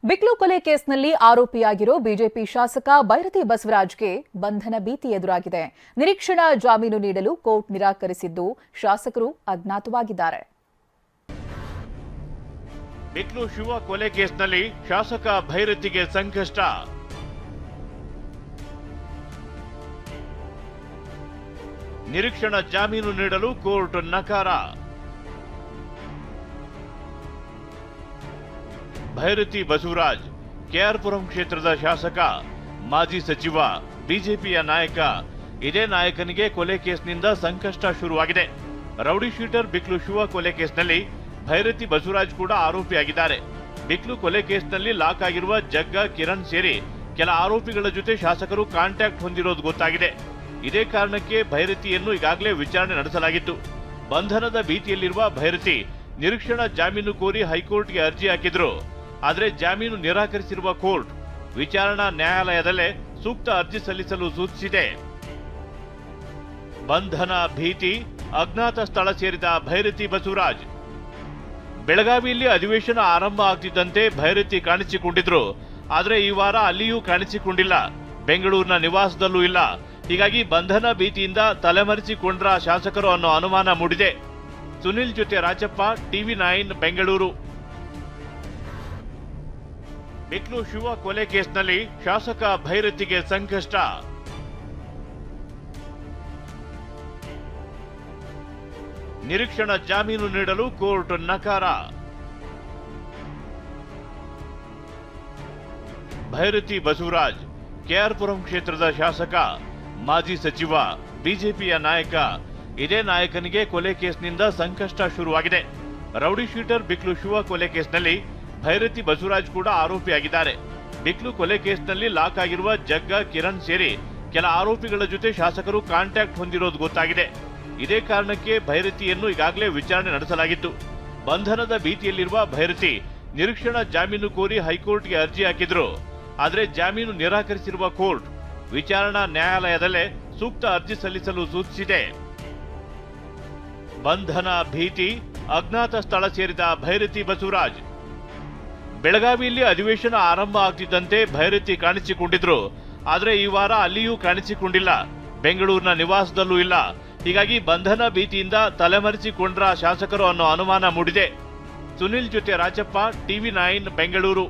ಬಿಕ್ಲು ಕೊಲೆ ಕೇಸ್ನಲ್ಲಿ ಆರೋಪಿಯಾಗಿರೋ ಬಿಜೆಪಿ ಶಾಸಕ ಭೈರತಿ ಬಸವರಾಜ್ಗೆ ಬಂಧನ ಭೀತಿ ಎದುರಾಗಿದೆ. ನಿರೀಕ್ಷಣಾ ಜಾಮೀನು ನೀಡಲು ಕೋರ್ಟ್ ನಿರಾಕರಿಸಿದ್ದು ಶಾಸಕರು ಅಜ್ಞಾತವಾಗಿದ್ದಾರೆ. ಬಿಕ್ಲು ಶಿವ ಕೊಲೆ ಕೇಸ್ನಲ್ಲಿ ಶಾಸಕ ಭೈರತಿಗೆ ಸಂಕಷ್ಟ. ನಿರೀಕ್ಷಣಾ ಜಾಮೀನು ನೀಡಲು ಕೋರ್ಟ್ ನಕಾರ. ಭೈರತಿ ಬಸವರಾಜ್ ಕೆಆರ್ಪುರಂ ಕ್ಷೇತ್ರದ ಶಾಸಕ, ಮಾಜಿ ಸಚಿವ, ಬಿಜೆಪಿಯ ನಾಯಕ. ಇದೇ ನಾಯಕನಿಗೆ ಕೊಲೆ ಕೇಸ್ನಿಂದ ಸಂಕಷ್ಟ ಶುರುವಾಗಿದೆ. ರೌಡಿ ಶೀಟರ್ ಬಿಕ್ಲು ಶಿವ ಕೊಲೆ ಕೇಸ್ನಲ್ಲಿ ಭೈರತಿ ಬಸವರಾಜ್ ಕೂಡ ಆರೋಪಿಯಾಗಿದ್ದಾರೆ. ಬಿಕ್ಲು ಕೊಲೆ ಕೇಸ್ನಲ್ಲಿ ಲಾಕ್ ಆಗಿರುವ ಜಗ್ಗ, ಕಿರಣ್ ಸೇರಿ ಕೆಲ ಆರೋಪಿಗಳ ಜೊತೆ ಶಾಸಕರು ಕಾಂಟ್ಯಾಕ್ಟ್ ಹೊಂದಿರೋದು ಗೊತ್ತಾಗಿದೆ. ಇದೇ ಕಾರಣಕ್ಕೆ ಭೈರತಿಯನ್ನು ಈಗಾಗಲೇ ವಿಚಾರಣೆ ನಡೆಸಲಾಗಿತ್ತು. ಬಂಧನದ ಭೀತಿಯಲ್ಲಿರುವ ಭೈರತಿ ನಿರೀಕ್ಷಣಾ ಜಾಮೀನು ಕೋರಿ ಹೈಕೋರ್ಟ್ಗೆ ಅರ್ಜಿ ಹಾಕಿದ್ರು. ಆದರೆ ಜಾಮೀನು ನಿರಾಕರಿಸಿರುವ ಕೋರ್ಟ್ ವಿಚಾರಣಾ ನ್ಯಾಯಾಲಯದಲ್ಲೇ ಸೂಕ್ತ ಅರ್ಜಿ ಸಲ್ಲಿಸಲು ಸೂಚಿಸಿದೆ. ಬಂಧನ ಭೀತಿ, ಅಜ್ಞಾತ ಸ್ಥಳ ಸೇರಿದ ಭೈರತಿ ಬಸವರಾಜ್. ಬೆಳಗಾವಿಯಲ್ಲಿ ಅಧಿವೇಶನ ಆರಂಭ ಆಗ್ತಿದ್ದಂತೆ ಭೈರತಿ ಕಾಣಿಸಿಕೊಂಡಿದ್ರು. ಆದರೆ ಈ ವಾರ ಅಲ್ಲಿಯೂ ಕಾಣಿಸಿಕೊಂಡಿಲ್ಲ. ಬೆಂಗಳೂರಿನ ನಿವಾಸದಲ್ಲೂ ಇಲ್ಲ. ಹೀಗಾಗಿ ಬಂಧನ ಭೀತಿಯಿಂದ ತಲೆಮರೆಸಿಕೊಂಡ್ರ ಶಾಸಕರು ಅನ್ನೋ ಅನುಮಾನ ಮೂಡಿದೆ. ಸುನಿಲ್ ಜೊತೆ ರಾಜಪ್ಪ, TV9 ಬೆಂಗಳೂರು. ಬಿಕ್ಲು ಶಿವ ಕೊಲೆ ಕೇಸ್ನಲ್ಲಿ ಶಾಸಕ ಭೈರತಿಗೆ ಸಂಕಷ್ಟ. ನಿರೀಕ್ಷಣಾ ಜಾಮೀನು ನೀಡಲು ಕೋರ್ಟ್ ನಕಾರ. ಭೈರತಿ ಬಸವರಾಜ್ ಕೆಆರ್ಪುರಂ ಕ್ಷೇತ್ರದ ಶಾಸಕ, ಮಾಜಿ ಸಚಿವ, ಬಿಜೆಪಿಯ ನಾಯಕ. ಇದೇ ನಾಯಕನಿಗೆ ಕೊಲೆ ಕೇಸ್ನಿಂದ ಸಂಕಷ್ಟ ಶುರುವಾಗಿದೆ. ರೌಡಿ ಶೀಟರ್ ಬಿಕ್ಲು ಶಿವ ಕೊಲೆ ಕೇಸ್ನಲ್ಲಿ ಭೈರತಿ ಬಸವರಾಜ್ ಕೂಡ ಆರೋಪಿಯಾಗಿದ್ದಾರೆ. ಬಿಕ್ಲು ಕೊಲೆ ಕೇಸ್ನಲ್ಲಿ ಲಾಕ್ ಆಗಿರುವ ಜಗ್ಗ, ಕಿರಣ್ ಸೇರಿ ಕೆಲ ಆರೋಪಿಗಳ ಜೊತೆ ಶಾಸಕರು ಕಾಂಟ್ಯಾಕ್ಟ್ ಹೊಂದಿರೋದು ಗೊತ್ತಾಗಿದೆ. ಇದೇ ಕಾರಣಕ್ಕೆ ಭೈರತಿಯನ್ನು ಈಗಾಗಲೇ ವಿಚಾರಣೆ ನಡೆಸಲಾಗಿತ್ತು. ಬಂಧನದ ಭೀತಿಯಲ್ಲಿರುವ ಭೈರತಿ ನಿರೀಕ್ಷಣಾ ಜಾಮೀನು ಕೋರಿ ಹೈಕೋರ್ಟ್ಗೆ ಅರ್ಜಿ ಹಾಕಿದ್ರು. ಆದರೆ ಜಾಮೀನು ನಿರಾಕರಿಸಿರುವ ಕೋರ್ಟ್ ವಿಚಾರಣಾ ನ್ಯಾಯಾಲಯದಲ್ಲೇ ಸೂಕ್ತ ಅರ್ಜಿ ಸಲ್ಲಿಸಲು ಸೂಚಿಸಿದೆ. ಬಂಧನ ಭೀತಿ, ಅಜ್ಞಾತ ಸ್ಥಳ ಸೇರಿದ ಭೈರತಿ ಬಸವರಾಜ್. ಬೆಳಗಾವಿಯಲ್ಲಿ ಅಧಿವೇಶನ ಆರಂಭ ಆಗ್ತಿದ್ದಂತೆ ಭೈರತಿ ಕಾಣಿಸಿಕೊಂಡಿದ್ರು. ಆದರೆ ಈ ವಾರ ಅಲ್ಲಿಯೂ ಕಾಣಿಸಿಕೊಂಡಿಲ್ಲ. ಬೆಂಗಳೂರಿನ ನಿವಾಸದಲ್ಲೂ ಇಲ್ಲ. ಹೀಗಾಗಿ ಬಂಧನ ಭೀತಿಯಿಂದ ತಲೆಮರೆಸಿಕೊಂಡ್ರ ಶಾಸಕರು ಅನ್ನೋ ಅನುಮಾನ ಮೂಡಿದೆ. ಸುನಿಲ್ ಜೊತೆ ರಾಜಪ್ಪ, TV9 ಬೆಂಗಳೂರು.